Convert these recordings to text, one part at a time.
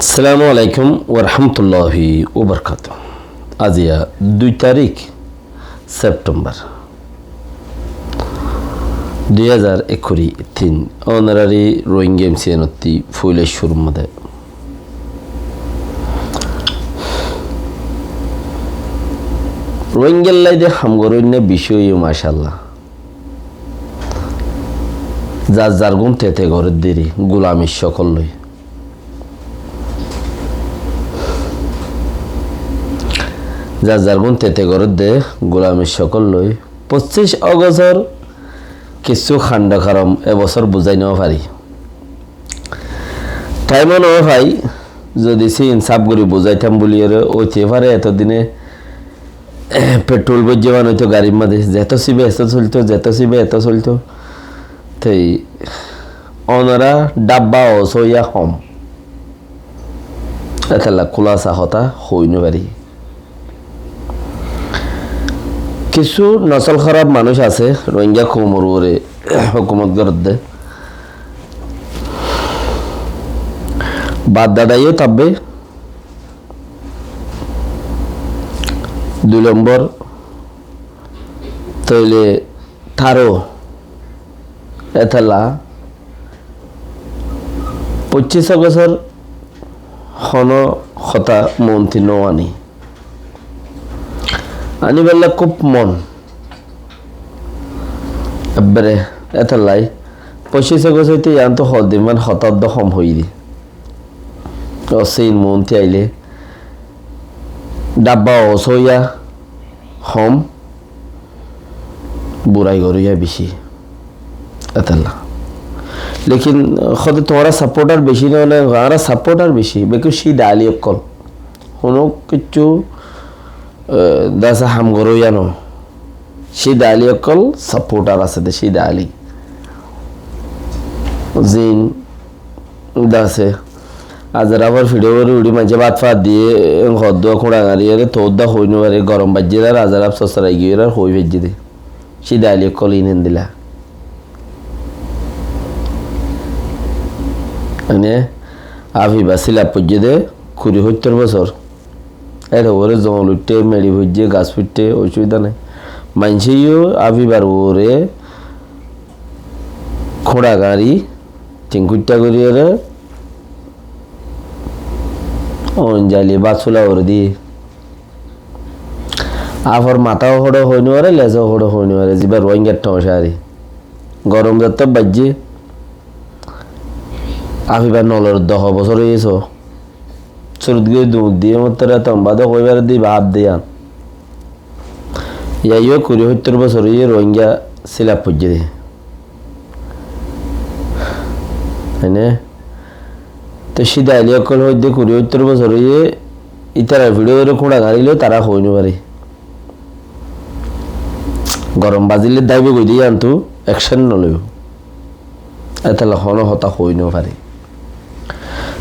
আসসালামু আলাইকুম ওরহামতুল্লাহি ওবরকাত। আজিয়া 2 তারিখ সেপ্টেম্বর 2023 অনারারি রোহিঙ্গা এমসিএনতি ফুলেশ্বর মধ্যে রোহিঙ্গার লাইদে হামগরন্য বিষয় মাশাল্লাহ যার যার গুণ তেতে ঘরের দেরি গোলামির সকল লই যার যার গুণ তেতে ঘরের দে গোলামির সকল লই 25 অগস্টর কিছু খান্ড খারম এবছর বুঝাই নেওয়া পারি টাইমও নেওয়া ভাই যদি সে ইনসাফ করে বুঝাইতাম বলি ওইতে পারে এতদিনে পেট্রোল বজ্জামান হইতো গাড়ির মধ্যে যেত সিবে এত চলতো তাই ওনারা ডাব্বা অসইয়া হম এতলা খোলাসা হতা হইনো পারি কিছু নসল খারাপ মানুষ আছে রোহিঙ্গা কোমর ওরে হুকুমত গরদে বাদ দাদাইও তাববে 2 নম্বর তৈলে থারো এতলা 25 অগস্টর হন হতা মন্ত্রী নোয়ানি আনি বেলা খুব মন এবারে এতলাই 25 অগস্ট হইতে ইয়ান্ত হলদিমান হতাব্দ হম হইরি অসীন মন্ত্রী আইলে ডাব্বা অসইয়া হম বুড়াই গরিয়া বেশি এতলা লেকিন খদে তোমারা সাপোর্টার বেশি না গারা সাপোর্টার বেশি বেকু শীত আলি অকল কোনো কিছু দাসা হাম গরইয়া ন শীত আলি অকল সাপোর্টার আছে দে শীত আলি জিন দাসে আজ আবার ভিডিও করে উড়ি মাঝে বাদ ফাত দিয়ে হদ্দ খোঁড়া গাড়িয়ে তোদা হইনো পারে গরম বাজিয়ে আর আজারাব সসরাই গিয়ে আর হই ভেজি দে শীত আলি অকল ইনেন দিলা মানে আভি বাসিলা পর্যে দে 70 বছর এর ওরে জঙ্গল উঠতে মেড়ি ভুজে গাছ ফুটতে অসুবিধা নেই মানসিও আভিবার ওরে খোঁড়া গাড়ি চিঙ্কুটটা করিয়ে রে অঞ্জালি বাছুলা ওরে দিয়ে আফর মাথাও হড়ো হইনি পারে লেজও হড়ো হইনি পারে যাবার রোহিঙ্গার টসারি গরম যাত বাজ্যে আভিবার 10 বছর হয়েছ চুরুত গিয়ে দুধ দিয়ে মতো তম্বাদে কইবার দিয়ে ভাব দিয়ান ইয়াইও 70 বছর ইয়ে রোহিঙ্গা সিলাপ পর্যে দে হ্যাঁ তো সিধা আইলি অকল হইতে 70 বছর ইয়ে ইতারা ভিডিও করে খোঁড়া গাড়িলে তারা হইনি পারে গরম বাজিলে দাইবে গই দিয়ে আনতু অ্যাকশন নলইব এতলা হন হতা হইনো পারে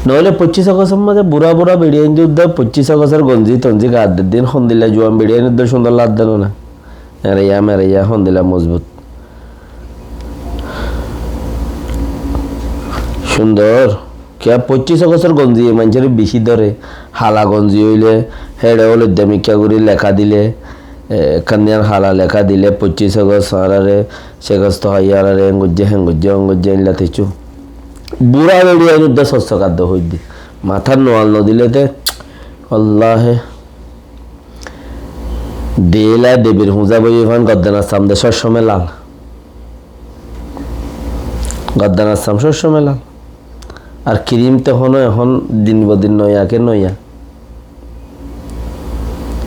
নহলে 25 অগস্টের মধ্যে বুড়া বুড়া বেড়িয়ে যুদ্ধ 25 অগস্টের গঞ্জি তঞ্জি গাদ দিন হন্দিলা জুয়ান বেড়িয়ে নিদ্দ সুন্দর লাদ দেন না মেরাইয়া হন্দিলা মজবুত সুন্দর কে 25 অগস্টের গঞ্জি মানুষের বেশি ধরে হালা গঞ্জি হইলে হেড়ে হলে দামিকা করে লেখা দিলে কন্যার হালা লেখা দিলে 25 অগস্ট আরে সেগস্ত হাইয়ারে হেঙ্গুজ্জে লাতেছু বুড়া বেড়িয়ে যুদ্ধ শস্য খাদ্য হই দি মাথার নোয়াল নদিলেতে আল্লাহে দেলা দেবীর হুঁজা বই এখন গদ্দানার সামনে সবসময় লাল গদ্দানার সাম সবসময় লাল আর ক্রিম তখন এখন দিন বদিন নয়াকে নয়া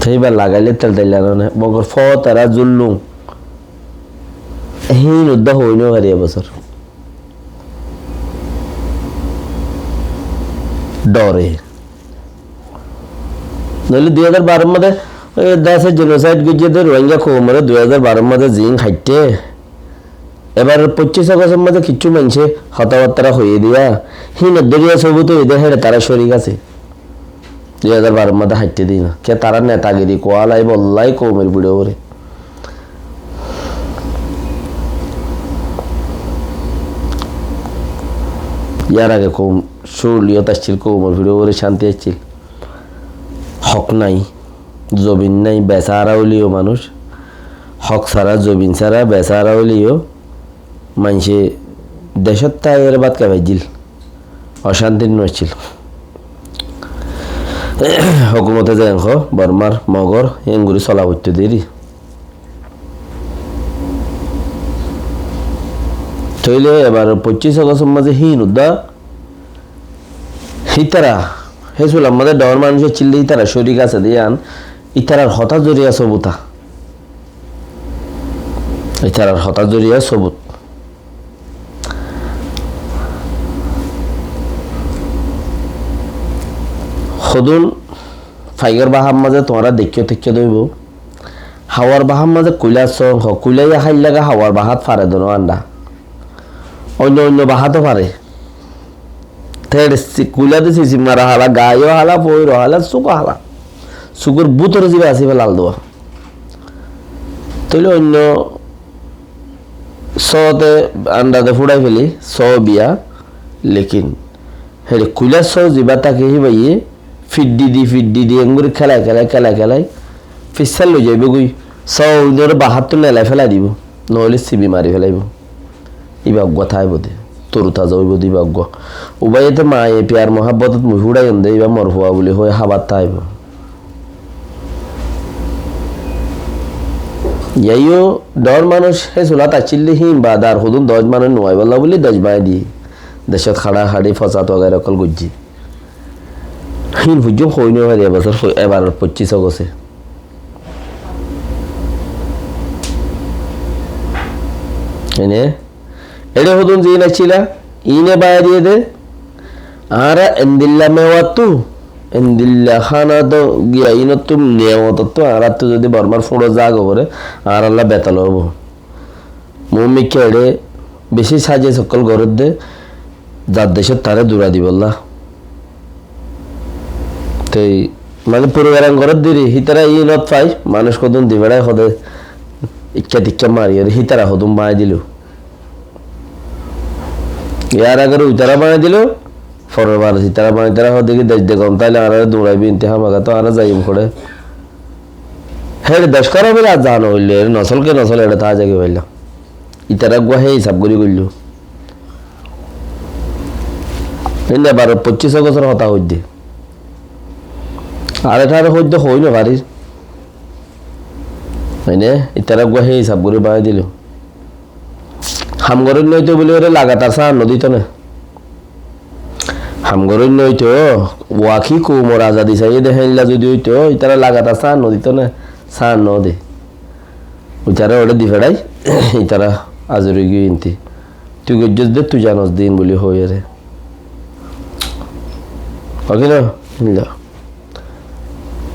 সেইবার লাগাইলে তেল তেল না বগর ফ তারা জুল্লু হীন উদ্ধ হইনো পারি এবছর ডরে নইলে 2012 মধ্যে দেশে জেনোসাইড গিয়ে রোহিঙ্গা কোমরে 2012 মধ্যে জিং খাইতে এবার 25 অগস্টের মধ্যে কিছু মানুষে হতাবার্তারা হয়ে দিয়া হীন দরিয়া সবু তো এদের হেড়ে তারা শরীর আছে 2012 মধ্যে হাইতে দিই না কে তারা নেতাগিরি কোয়ালাই বললাই কৌমের ভিডিও করে ইয়ার আগে কম সুলিয়ত আসছিল, কৌমর ভিডিও করে শান্তি আসছিল। হক নাই, জমিন নাই, বেচারা হলিও মানুষ হক ছাড়া, জমিন ছাড়া বেচারা হলিও মানুষে দেশত তাই এর বাদ কাবাইছিল, অশান্তির নছিল। হকুমতে যে অংশ বর্মার মগর এঙ্গুরি চলা করতে দেরি তৈলে এবার 25 আগস্টের মাঝে হিন উদ্দা হিতারা হেসুল আমাদের ডর মানুষের চিল্লি হিতারা শরীর আছে দিয়ান ইতারার হতা জড়িয়া সবুতা, ইতারার হতা জড়িয়া সবুত। সদুন ফাইগার বাহার মাঝে তোমরা দেখিও দেখিও দইব হাওয়ার বাহার মাঝে কুইলা সং কুইলাইয়া খাইল লাগা হাওয়ার বাহাত ফারে দনো আন্ডা অন্য অন্য বাহাতও পারে। কুইলা দিছি সিমারা হালা গায়ও হালা পইর হালা চুকো হালা চুকুর বুতর যাবে আসিবে লাল দেওয়া তৈলে অন্য সতে আন্ডাতে ফুড়াই ফেলি স বিয়া লেকিন হেরে কুইলা স যাবা তাকে হি বাইয়ে ফিড্ডি দি এঙ্গুরি খেলাই ফিসাল লই যাইব গুই স ধরে বাহাত্তর নেলাই ফেলাই দিব, নহলে সিবি মারি ফেলাইব। ইবাগ্য থাইব দে তরু তাজা হইব দিবাগ্য উবাইতে মায়ে পেয়ার মহাব্বতত মুই হুড়াই দে ইবা মরফুয়া বলে হয়ে হাবাত থাইব। ইয়াইও ডর মানুষ হে চুলা তাচিল্লি হিম বা দার হুদুন 10 মানুষ নোয়াই বললা বলে 10 বাই দি দেশত খাড়া খাড়ি ফসা তগাই অকল গুজি হিন হুজুম হইনি হয় এবছর এবার 25 আগস্টে এনে এড়ে হদুন যে নাচিলা ইনে বায়া দিয়ে দে আরা এন্দিল্লা মেওয়াতু এন্দিল্লা খানা তো গিয়া ইনতুম নেওয়াত তো আর তো যদি বর্মার ফুড়ো জাগ করে আর আল্লাহ বেতাল হব মমিকে এড়ে বেশি সাজে সকল ঘরের দে যার দেশের তারে দূরা দিবল্লা তাই মানে পরিবার ঘরের দিরি হিতারা ই নত পাই মানুষ কদম দিবেড়াই হদে ইচ্ছা টিক্কা মারি আর হিতারা হদুম মায় দিল ইয়ার আগে উতারা বানাই দিল ফরের বার হিতারা বানাই তারা দেখি দেশ দেখম তাইলে আর দৌড়াইবি ইন্তেহা মাগা তো আর যাইম করে হ্যাঁ দেশ করা বলে আর জানো হইলে নসলকে নসল এটা তা জাগে হইলাম ইতারা গুয়া হে হিসাব করি করল এবার 25 আগস্টের হতা হইতে আর এটা হইতে হই না বাড়ির মানে ইতারা গুয়া হে হিসাব করে বানাই দিল হামগরের নইতে বলে ওরে লাগাতার সার নদীত না হামগরের নইতো ওয়াকি কোমর আজাদি চাই দেখাইলা যদি হইতো ইতারা লাগাতার সার নদীত না সার নদী ইতারা ওটা দি ফেড়াই ইতারা আজরি গিয়ে ইনতি তুই গজ্জস দে তুই জানস দিন বলি হই রে ওকে না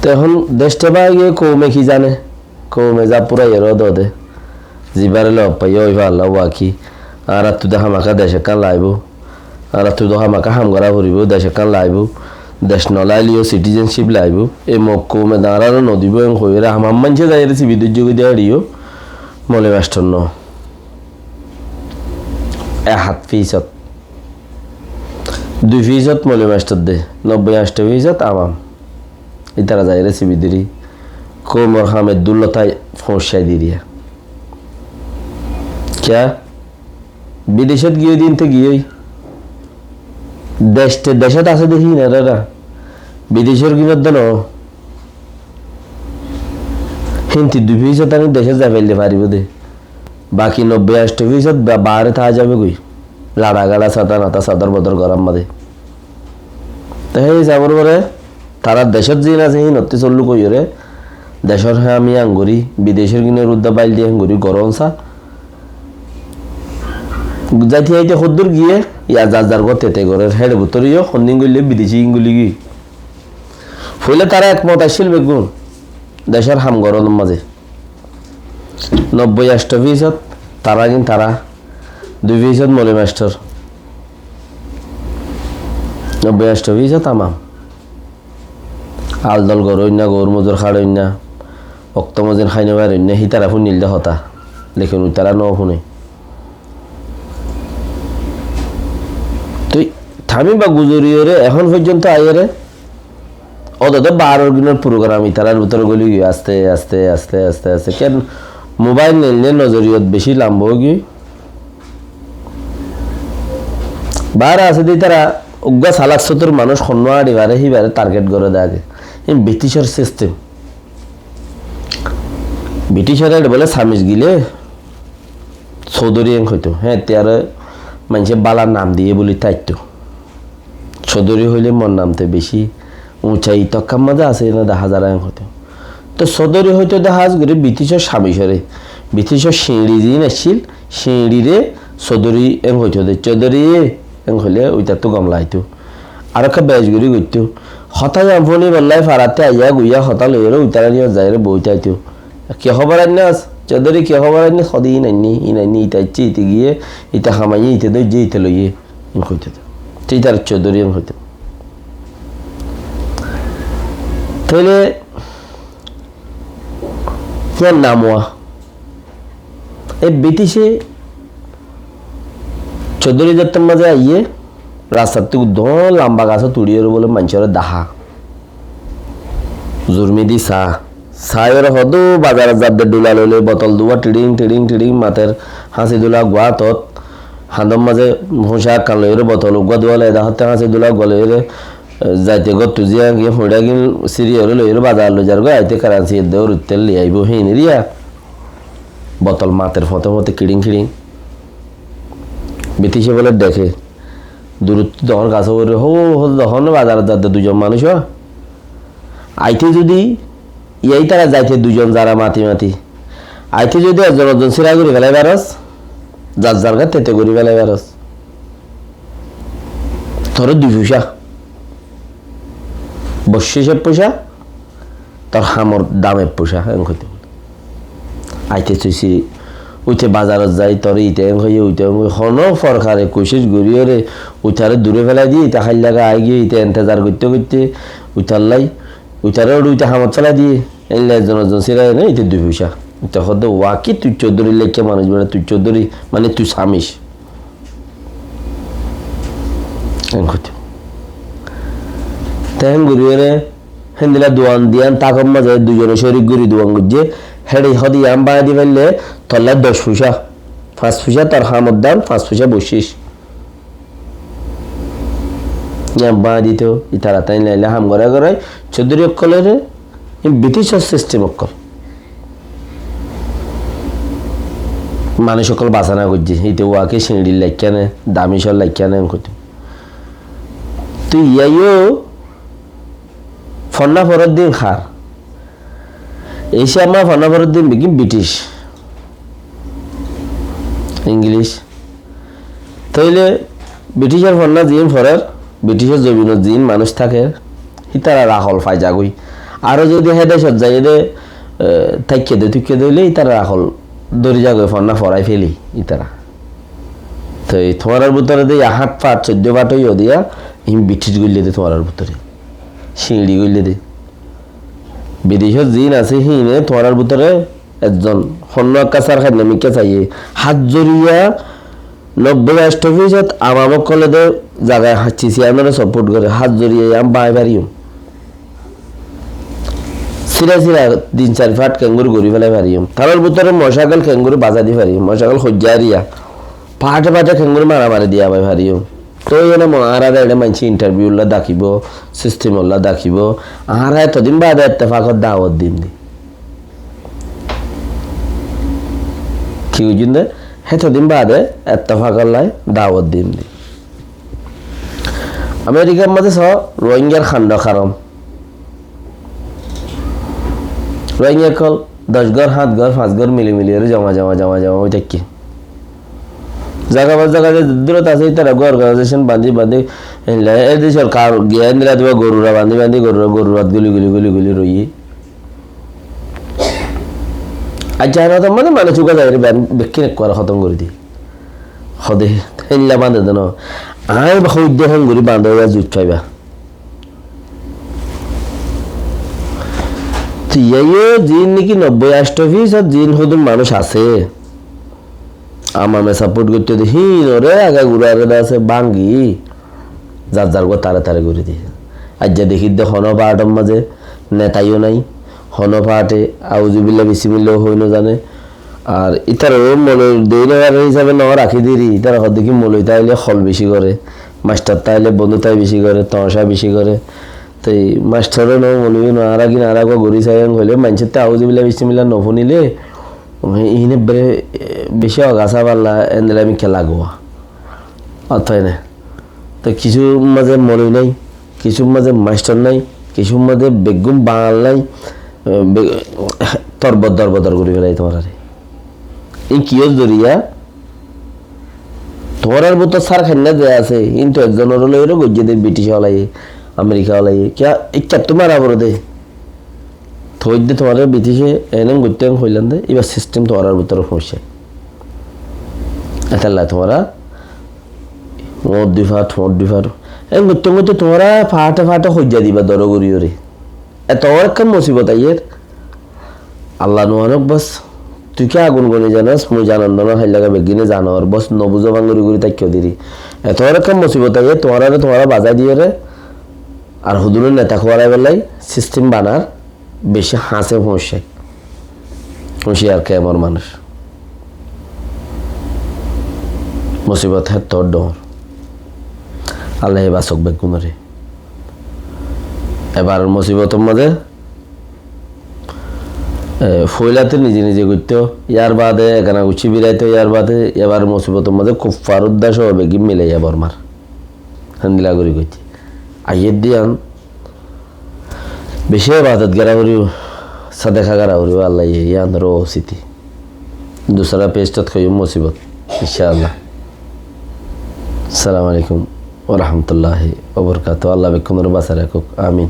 তো এখন দেশটা বা গিয়ে কৌমে কি জানে কৌমে যা পুরা এরও দে জিবারে লব পাই ওই ভাল্লা ওয়াকি আর তুই দেখা মাকা দেশে কান লাইব আর তুই দেখা মাকা হামগরা ভরিব দেশে কান লাইব দেশ নলাইলিও সিটিজেনশিপ লাইব এই মক্কমে দাঁড়ানো নদীব হয়ে হামাম মানছে যাই রে বিদ্যুৎ যোগে দেওয়া রিও মলে মাস্টার ন 1% 2% মলে মাস্টার দে 90-80% আমাম ইতারা যাই রে বিদ্যুৎ কোমর হামেদ দুল্লতায় ফোঁসাই দিয়ে क्या বিদেশত গিয়ে দিন তো গিয়েই দেশত আছে দেখি না দাদা বিদেশের কিনত দেন হিন্দি 2% আমি দেশে যা ফেলতে পারিব দে বাকি 90-80% বাইরে থাকা যাবে কই লাড়া গাড়া সাদা নাতা সাদর বদর গরম মাদে তাই যাবার পরে তারা দেশত যে আছে হিন হতে চললু কই রে দেশের হ্যাঁ আমি আঙ্গুরি বিদেশের কিনে রুদ্দা বাইল দিয়ে আঙ্গুরি গরম সা যাইতে যাইতে সদ্দুর গিয়ে ইয়া যার করতে তে করে হেড ভিতরেও সন্দিন গইলে বিদেশি ইঙ্গুলি গি ফলে তারা একমত আসছিল বেগুন দেশের হামগরর মাঝে 90-80% তারা কিন্তু তারা 2% মলে মাস্টার 90-80% আমাম আলদল গরইন না গৌর মজুর খাড়ইন না অক্ত মজিন খাইনে বারইন না হিতারা ফুনিল দে হতা লেখিন তারা ন শুনে তুই থামি বা গুজরিয়রে এখন পর্যন্ত আইরে অন্তত 12 দিনের প্রোগ্রাম ইতারার ভিতরে গলি আস্তে আস্তে আস্তে আস্তে আস্তে কেন মোবাইল নিলে নজরিয়ত বেশি লাম্ব গিয়ে বার আছে দি তারা উগ্গা সালাক সত্তর মানুষ সন্ন্যাড়ি বারে হিবারে টার্গেট করে দেয় এই ব্রিটিশের সিস্টেম ব্রিটিশের বলে সামিজ গিলে চৌধুরী হইতো হ্যাঁ তার মানুষের বালার নাম দিয়ে বলি তাইতো চৌধুরী হইলে মন নামতে বেশি উঁচাই তক্কার মাঝে আছে না 10,000 হইতো তো চৌধুরী হইতো দেখা করে ব্রিটিশের স্বামীসরে ব্রিটিশের সিঁড়ি দিন আসছিল সিঁড়িরে চৌধুরী হইতো চৌধুরী হলে ওইটার তো গমলা হইতো আর একটা বেজগুড়ি করতো হঠাৎ আমফনি বললাই ফারাতে আইয়া গুইয়া হঠাৎ লইরে উইতারা নিয়ে যাই বইতে আইতো কে খবর আনি আস চৌধুরী কে খবর আনি সদি নাইনি ইটা ইচ্ছে ইতে গিয়ে ইটা খামাই ইতে দই যে ইতে লইয়ে হইতো তুই তার চৌধুরী হইতো তাহলে নামোয়া এই ব্রিটিশে চৌধুরী দত্তের মাঝে আইয়ে রাস্তার থেকে লম্বা গাছ তুড়িয়ে বলে মানুষের দাহা জুরমি দি চাহর হদো বাজারে যাদের ডুলা লইলে বোতল দুয়া টিডিং টিডিং টিডিং মাতের হাসি দুলা গোয়া তত হাঁদম মাঝে ভোসা কালইরে বোতল উগা দুয়া লাই দাহতে হাসি দুলা গলইরে যাইতে গত তুজিয়া গিয়ে ফোড়া গিন সিরিয়রে লইরে বাজার লই যার গো আইতে কারেন্সি দেওর উত্তেল লি আইব হিনি রিয়া বোতল মাতের ফতে ফতে কিড়িং খিড়িং ব্রিটিশে বলে দেখে দূরত্ব যখন কাছে করে তখন বাজারের যাতে দুজন মানুষ আইতে যদি ইয়াই তারা যাইতে দুজন যারা মাতি মাতি আইতে যদি একজন সিরা করে ফেলাই বেরস যার যার গা তেতে করে ফেলাই বেরস ধরো 2 পয়সা বসে পয়সা তোর হামর দামের পয়সা হইতে আইতে চুইছি উঠে বাজারত যাই তোর ইতে হয়ে উঠে হন ফরকারে কোশিশ গড়িয়ে উঠারে দূরে ফেলাই দিয়ে ইটা খাই লাগা আই গিয়ে ইতে এন্তেজার করতে করতে উঠার লাই উঠারে উঠে হামত চালাই দিয়ে এনলে একজন সিরাই না ইতে 2 পয়সা ইটা হদ ওয়াকি তুই চৌধুরী লেখে মানুষ বেড়া তুই চৌধুরী মানে তুই স্বামীস তেহেন গড়িয়ে হেন্দিলা দোয়ান দিয়ান তাকম মাঝে দুজনে শরীর গড়ি দোয়ান গুজে হেডে হদি আম বাড়া দি ফেললে তল্লার 10 পয়সা 5 পয়সা তার হামর দাম 5 পয়সা বসিস বাড়া দিত ইতারা তাই লাইলে হাম গড়া গড়াই চৌধুরী অক্কলের ব্রিটিশের সিস্টেম অক্কল মানুষ সকল বাঁচানা করছে ইতে ওয়াকে সিঁড়ির লাইকানে দামিসর লাইকানে করতে তুই ইয়াইও ফন্না ফরত দিন খার এসে আমরা ফন্না ফরত দিন বিকি ব্রিটিশ ইংলিশ তাইলে ব্রিটিশের ফন্না দিন ফরার ব্রিটিশের জমিনত দিন মানুষ থাকে ইতারা রাখল ফাই যাগুই আরও যদি হেদে সজ্জাই এদে থাইকে দে তুইকে দিলে ইতারা রাখল দড়ি যাগুই ফন্না ফরাই ফেলি ইতারা তো এই তোমার ভিতরে দিয়ে 8 পাট 14 পাট হইয়া দিয়া ব্রিটিশ গুলিয়ে দে তোমার ভিতরে সিঁড়ি গুলিয়ে দে বিদেশের জিন আছে হিনে তোমার ভিতরে একজন হন্য কাছার খাই নামিকে চাইয়ে হাত জড়িয়া 90% আমামক কলে দে জায়গায় হাঁচিছি আমরা সাপোর্ট করে হাত জড়িয়ে আম বাই বাড়িও সিরা 3-4 ফাট ক্যাঙ্গুরু গড়ি ফেলাই পারিম তার ভিতরে মশাগল ক্যাঙ্গুরু বাজা দি পারিম মশাগল হজ্জারিয়া পাটে পাটে ক্যাঙ্গুরু মারামারি দিয়া পাই পারিম তো এনে মহারাজা এটা মানছি ইন্টারভিউলা ডাকিব সিস্টেমলা ডাকিব আর এতদিন বাদে ইত্তেফাকত দাওয়াত দিন দি কি বুঝুন দে এতদিন বাদে ইত্তেফাকলাই দাওয়াত দিন দি আমেরিকার মধ্যে সব রোহিঙ্গার খান্ড খারম রোহিঙ্গা কল 10 ঘর 7 ঘর 5 ঘর মিলি মিলি জমা জমা জমা জমা ওইটা কি জায়গা জায়গায় দূরত আছে তারা অর্গানাইজেশন বান্ধি বান্ধি এদি সরকার জ্ঞান দিলা দেবা গরুরা বান্ধি বান্ধি গরুরাত গুলি গুলি গুলি গুলি রই আচ্ছা না তো মানে মানুষ চুকা যায় বেক্ষিন করা খতম করে দি হদে হেল্লা বান্ধে দেন আয় হইদ্য হং গুলি বান্ধ জুট পাইবা ইয়াইও জিন নাকি 90-80% জিন হদুন মানুষ আছে আমামে সাপোর্ট করতে হিন ওরে আগে ঘুরারে আছে বাঙ্গি যার যার গো তারে তারে করে দিয়ে আজ যা দেখি দে হন পাহাটের মাঝে নেতাইও নাই হন পাহাটে আউজুবিল্লা বিসিমিল্লাও হইনো জানে আর ইতারও মনে দেইনার হিসাবে ন রাখি দিই ইতার দেখি মলই তাইলে হল বেশি করে মাস্টার তাইলে বন্ধু তাই বেশি করে তমাশা বেশি করে তো এই মাস্টারও ন মলবি নারা কি নারা গড়ি চাইন হইলে মানুষের তো আউজুবিল্লা বিসিমিল্লা নফুনিলে ইনে বেশি অগাছা পাল্লা এনে আমি খেলা গোয়া অর্থাৎ না তো কিছু মাঝে মনে নাই কিছুর মাঝে মাস্টার নাই কিছুর মাঝে বেগুম বাঙাল নাই তরবদর বদর করে ফেলাই তোমার আরে এই কিয় জরিয়া তোমার আর বোধ সার খান্না দেয়া আছে কিন্তু একজনের হলো এরও গজ্জে ব্রিটিশ হলাই আমেরিকা হলাই কিয়া ইচ্ছা তোমার আবার দে থই দে তোমার ব্রিটিশে এনে গত্যে হইলেন দে এবার সিস্টেম তোমার ভিতরে সমস্যা এতাল্লা তোমারা মদ ডিফাট এই গত্যে গত্যে তোমরা ফাটে ফাটে হইয়া দিবা দর গরিয়রে এত একটা মুসিবত আইয়ের আল্লাহ নোয়ানক বস তুই কে আগুন গনি জানাস মুই জানান না হাই লাগা বেগিনে জানোয়ার বস নবুজো বাঙ্গুরি গুরি তাই কেউ দিরি এত একটা মুসিবত আইয়ে তোমরা বাজাই দিয়ে রে আর হুদুরের নেতা খোয়ারাই বেলাই সিস্টেম বানার বেশি হাসে সমস্যায় হুঁশিয়ার কে আমার মানুষ মুসিবত হ্যাঁ তোর ডর আল্লাহ বাসক বেগুনরে এবার মুসিবতের মধ্যে ফইলাতে নিজে নিজে করতো ইয়ার বাদে এখানে উচি বিরাইতো ইয়ার বাদে এবার মুসিবতের মধ্যে খুব ফারুদ্দাস হবে কি মিলে যাবার মার হান্দিলা করি করছি আইয়ের দিয়ান বেশি বাদত গেরা করি সাদেখা গেরা করি আল্লাহ ইয়ান রো স্মৃতি দুসরা পেজটাত খাই মুসিবত ইনশাআল্লাহ আসসালামু আলাইকুম ওরহমতুল্লাহি ওবরকাত আল্লাহ বেকুমের বাসা রাখুক আমিন